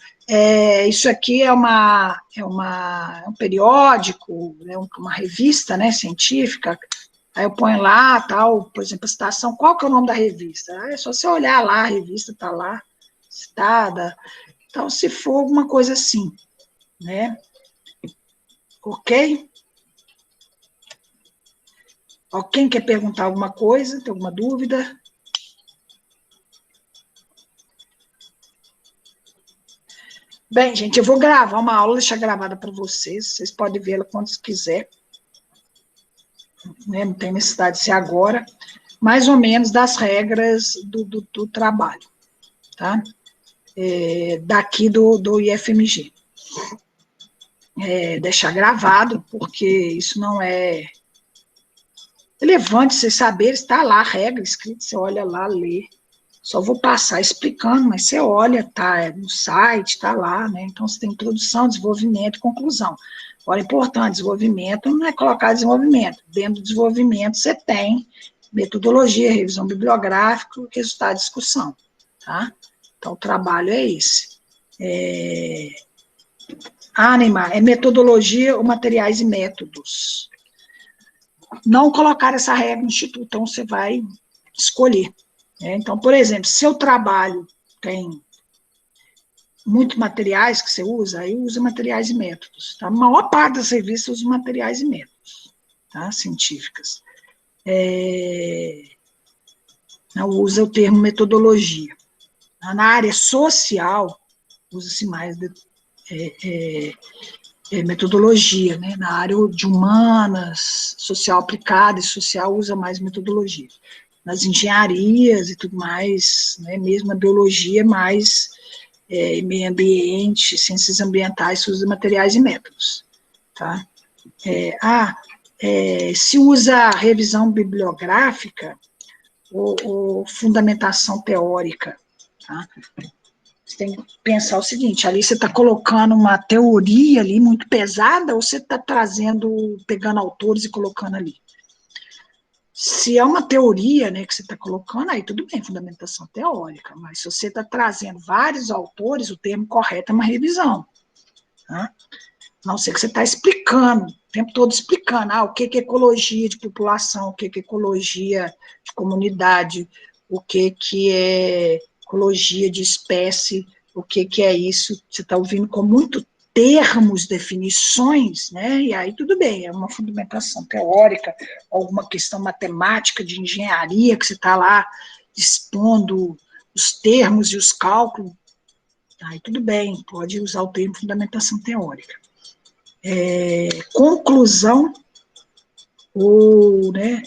Isso aqui é um periódico, né, uma revista, né, científica. Aí eu ponho lá, tal, por exemplo, a citação, qual que é o nome da revista? É só você olhar lá, a revista está lá, citada. Então, se for alguma coisa assim, né? Ok? Alguém quer perguntar alguma coisa? Tem alguma dúvida? Bem, gente, eu vou gravar uma aula, deixar gravada para vocês podem vê-la quando quiser. Né? Não tem necessidade de ser agora. Mais ou menos das regras do trabalho, tá? Daqui do IFMG. Deixar gravado, porque isso não é relevante, vocês saberem, está lá a regra escrita, você olha lá, lê. Só vou passar explicando, mas você olha, tá no site, tá lá, né? Então, você tem introdução, desenvolvimento e conclusão. Agora, é importante, desenvolvimento não é colocar desenvolvimento. Dentro do desenvolvimento, você tem metodologia, revisão bibliográfica, resultado de discussão, tá? Então, o trabalho é esse. Neymar, é metodologia ou materiais e métodos. Não colocar essa regra no instituto, então você vai escolher. Então, por exemplo, se o trabalho tem muitos materiais que você usa, aí usa materiais e métodos. Tá? A maior parte das revistas usa materiais e métodos, tá? Científicas. Não usa o termo metodologia. Na área social, usa-se mais metodologia, né? Na área de humanas, social aplicada e social, usa mais metodologia. nas engenharias e tudo mais, né, mesmo a biologia, mais meio ambiente, ciências ambientais, se usa materiais e métodos. Tá? Se usa revisão bibliográfica ou fundamentação teórica. Tá? Você tem que pensar o seguinte, ali você está colocando uma teoria ali muito pesada ou você está pegando autores e colocando ali? Se é uma teoria, né, que você está colocando, aí tudo bem, fundamentação teórica, mas se você está trazendo vários autores, o termo correto é uma revisão. Tá? A não ser que você está explicando, o tempo todo explicando, o que é ecologia de população, o que é ecologia de comunidade, o que é ecologia de espécie, o que é isso, você está ouvindo com muito termos, definições, né? E aí tudo bem, é uma fundamentação teórica, alguma questão matemática de engenharia que você está lá expondo os termos e os cálculos, aí tudo bem, pode usar o termo fundamentação teórica. Conclusão, ou, né,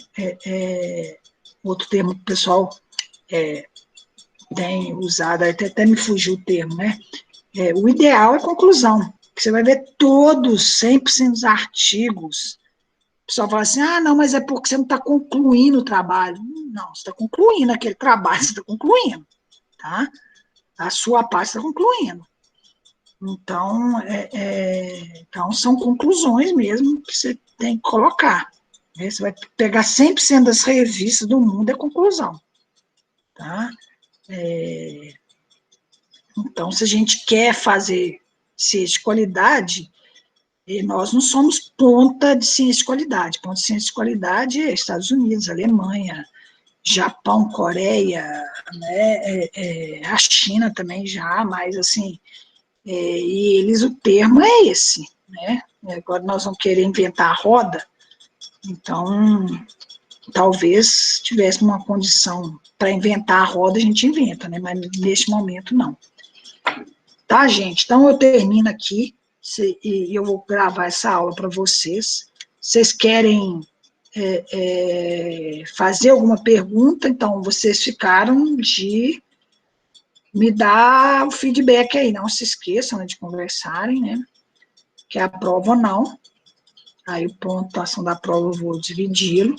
outro termo que o pessoal tem usado, até me fugiu o termo, né? O ideal é conclusão, que você vai ver todos, 100% dos artigos. O pessoal fala assim, não, mas é porque você não está concluindo o trabalho. Não, você está concluindo aquele trabalho, você está concluindo, tá? A sua parte está concluindo. Então, então, são conclusões mesmo que você tem que colocar. Né? Você vai pegar 100% das revistas do mundo, é conclusão. Tá? Então, se a gente quer fazer ciência de qualidade, nós não somos ponta de ciência de qualidade. Ponta de ciência de qualidade é Estados Unidos, Alemanha, Japão, Coreia, né? A China também já, mas assim, e eles, o termo é esse, né? Agora nós vamos querer inventar a roda, então talvez tivesse uma condição para inventar a roda, a gente inventa, né? Mas neste momento não. Tá, gente? Então eu termino aqui e eu vou gravar essa aula para vocês. Vocês querem fazer alguma pergunta? Então vocês ficaram de me dar o feedback aí, não se esqueçam, né, de conversarem, né, que é a prova ou não, aí a pontuação da prova eu vou dividi-lo,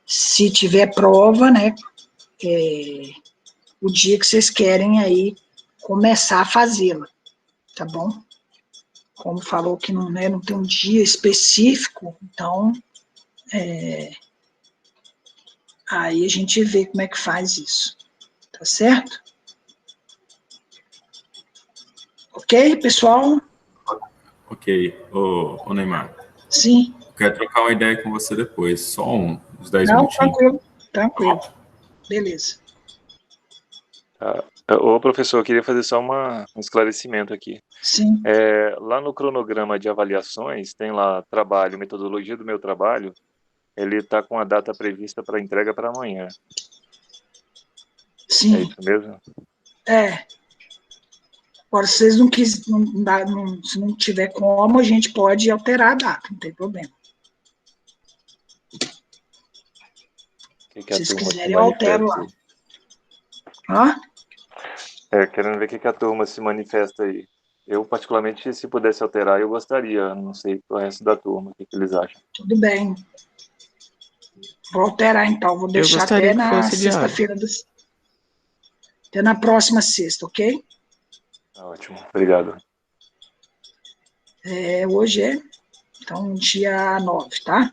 se tiver prova, né, o dia que vocês querem aí começar a fazê-la, tá bom? Como falou que não, né, não tem um dia específico, então, aí a gente vê como é que faz isso, tá certo? Ok, pessoal? Ok. Ô Neymar, Sim. quero trocar uma ideia com você depois, só uns 10 Não, minutinhos. tranquilo. Beleza. Ô, professor, eu queria fazer só um esclarecimento aqui. Sim. Lá no cronograma de avaliações, tem lá trabalho, metodologia do meu trabalho, ele está com a data prevista para entrega para amanhã. Sim. É isso mesmo? Agora, se vocês se não tiver como, a gente pode alterar a data, não tem problema. Se vocês quiserem, eu altero lá. Querendo ver o que a turma se manifesta aí. Eu, particularmente, se pudesse alterar, eu gostaria. Não sei o resto da turma, o que eles acham. Tudo bem. Vou alterar, então. Vou deixar até na sexta-feira. Até na próxima sexta, ok? Ótimo. Obrigado. Hoje então, dia 9, tá?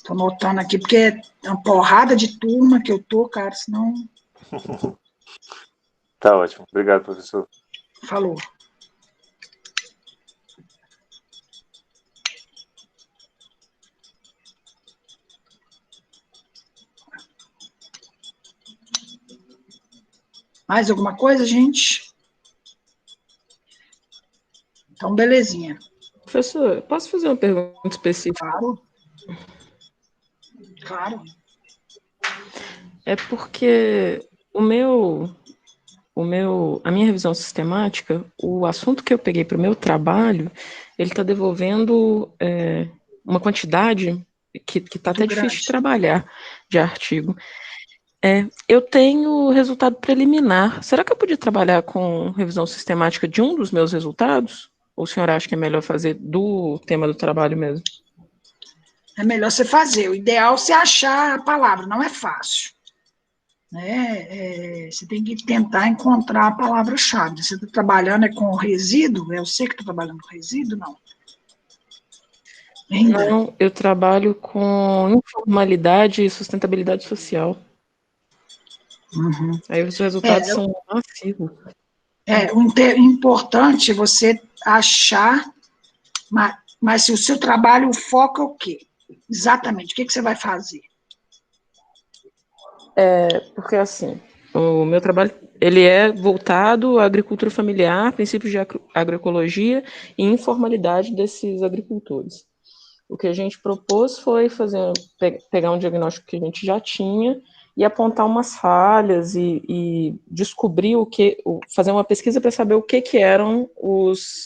Tô anotando aqui, porque é uma porrada de turma que eu tô, cara, senão... Tá ótimo. Obrigado, professor. Falou. Mais alguma coisa, gente? Então, belezinha. Professor, posso fazer uma pergunta específica? Claro. É porque a minha revisão sistemática, o assunto que eu peguei para o meu trabalho, ele está devolvendo uma quantidade que tá até Muito difícil de grande. trabalhar de artigo. Eu tenho resultado preliminar. Será que eu podia trabalhar com revisão sistemática de um dos meus resultados? Ou o senhor acha que é melhor fazer do tema do trabalho mesmo? É melhor você fazer. O ideal é você achar a palavra, não é fácil. Né? Você tem que tentar encontrar a palavra-chave. Você está trabalhando com resíduo? É você que está trabalhando com resíduo? Não. Ainda? Não, eu trabalho com informalidade e sustentabilidade social. Uhum. Aí os resultados são massivos. O importante é você achar, mas se o seu trabalho foca o quê? Exatamente, o que você vai fazer? Porque assim, o meu trabalho ele é voltado à agricultura familiar, princípios de agroecologia e informalidade desses agricultores. O que a gente propôs foi pegar um diagnóstico que a gente já tinha e apontar umas falhas e descobrir fazer uma pesquisa para saber o que eram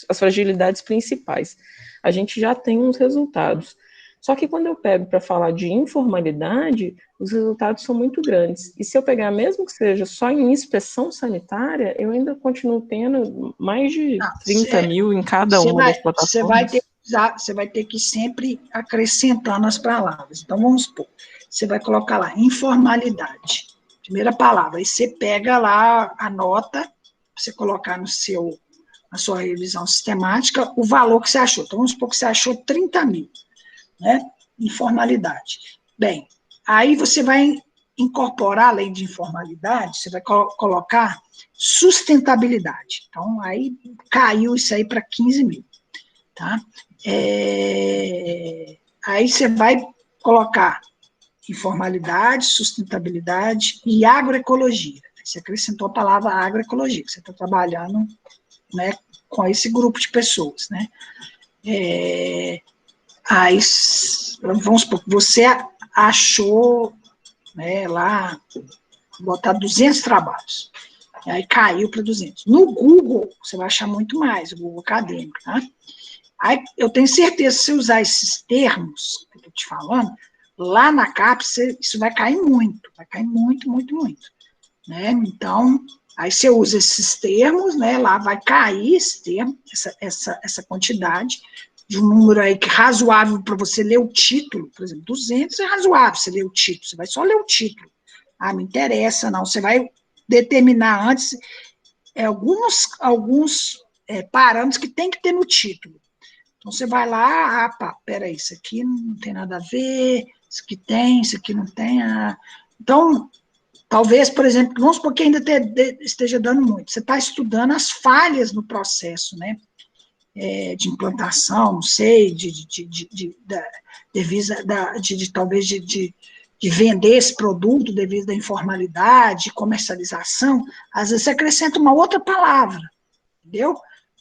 as fragilidades principais. A gente já tem uns resultados. Só que quando eu pego para falar de informalidade, os resultados são muito grandes. E se eu pegar, mesmo que seja só em inspeção sanitária, eu ainda continuo tendo mais de 30 mil em cada uma das plataformas. Você vai ter que ir sempre acrescentando as palavras. Então, vamos supor, você vai colocar lá, informalidade, primeira palavra, aí você pega lá a nota, você colocar na sua revisão sistemática, o valor que você achou. Então, vamos supor que você achou 30 mil, né? Informalidade. Bem, aí você vai incorporar, além de informalidade, você vai colocar sustentabilidade. Então, aí caiu isso aí para 15 mil. Tá? Aí você vai colocar informalidade, sustentabilidade e agroecologia. Você acrescentou a palavra agroecologia, que você está trabalhando, né, com esse grupo de pessoas. Né? Aí, vamos supor, você achou, né, lá, botar 200 trabalhos. Aí caiu para 200. No Google, você vai achar muito mais, o Google acadêmico, tá? Aí, eu tenho certeza que se você usar esses termos que eu estou te falando, lá na CAPES, isso vai cair muito, muito, muito. Né? Então, aí você usa esses termos, né? Lá vai cair esse termo, essa quantidade, de um número aí que é razoável para você ler o título, por exemplo, 200 é razoável você ler o título, você vai só ler o título. Ah, não interessa, não, você vai determinar antes alguns parâmetros que tem que ter no título. Então, você vai lá, peraí, isso aqui não tem nada a ver, isso aqui tem, isso aqui não tem. Então, talvez, por exemplo, vamos supor que ainda esteja dando muito. Você está estudando as falhas no processo, né? De implantação, não sei, talvez de vender esse produto devido à informalidade, comercialização, às vezes você acrescenta uma outra palavra, entendeu?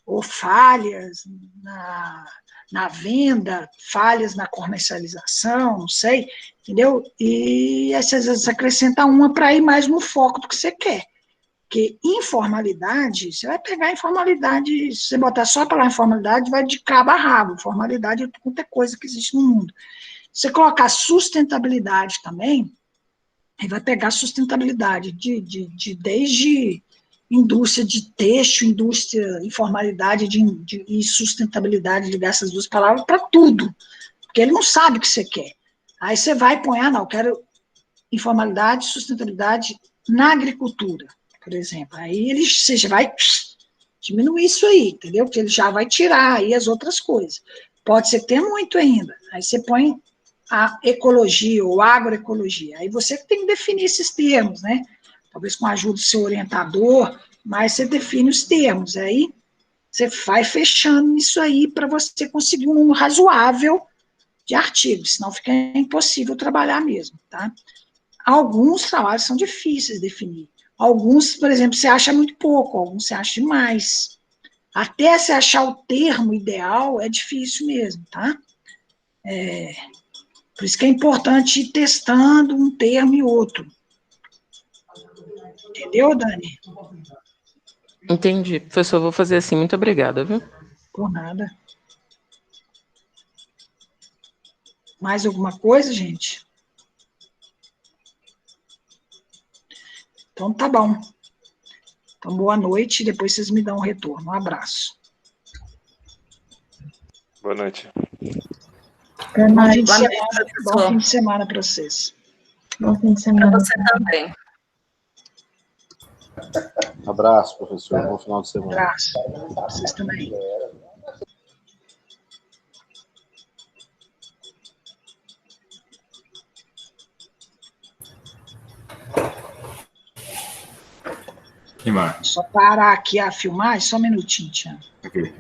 Ou falhas na venda, falhas na comercialização, não sei, entendeu? E às vezes acrescenta uma para ir mais no foco do que você quer. Porque informalidade, você vai pegar a informalidade, se você botar só a palavra informalidade, vai de cabo a rabo. Informalidade é qualquer coisa que existe no mundo. Se você colocar sustentabilidade também, aí vai pegar sustentabilidade desde indústria de têxtil, indústria, informalidade e sustentabilidade, ligar essas duas palavras para tudo, porque ele não sabe o que você quer. Aí você vai e põe, não, eu quero informalidade, sustentabilidade na agricultura, por exemplo. Aí você já vai diminuir isso aí, entendeu? Porque ele já vai tirar aí as outras coisas. Pode ser que tenha muito ainda. Aí você põe a ecologia ou agroecologia. Aí você tem que definir esses termos, né? Talvez com a ajuda do seu orientador, mas você define os termos. Aí você vai fechando isso aí para você conseguir um número razoável de artigos, senão fica impossível trabalhar mesmo, tá? Alguns trabalhos são difíceis de definir. Alguns, por exemplo, você acha muito pouco, alguns você acha demais. Até você achar o termo ideal é difícil mesmo, tá? Por isso que é importante ir testando um termo e outro. Entendeu, Dani? Entendi. Professor, eu vou fazer assim. Muito obrigada, viu? Por nada. Mais alguma coisa, gente? Então, tá bom. Então, boa noite, depois vocês me dão um retorno. Um abraço. Boa noite. Boa Bom noite. fim de Boa noite, semana, bom professor. fim de semana para vocês. Bom fim de Para semana. você também. Abraço, professor. Bom final de Um semana. abraço. Vocês também. Quem mais? Só parar aqui a filmagem, só um minutinho, Tiago. Ok.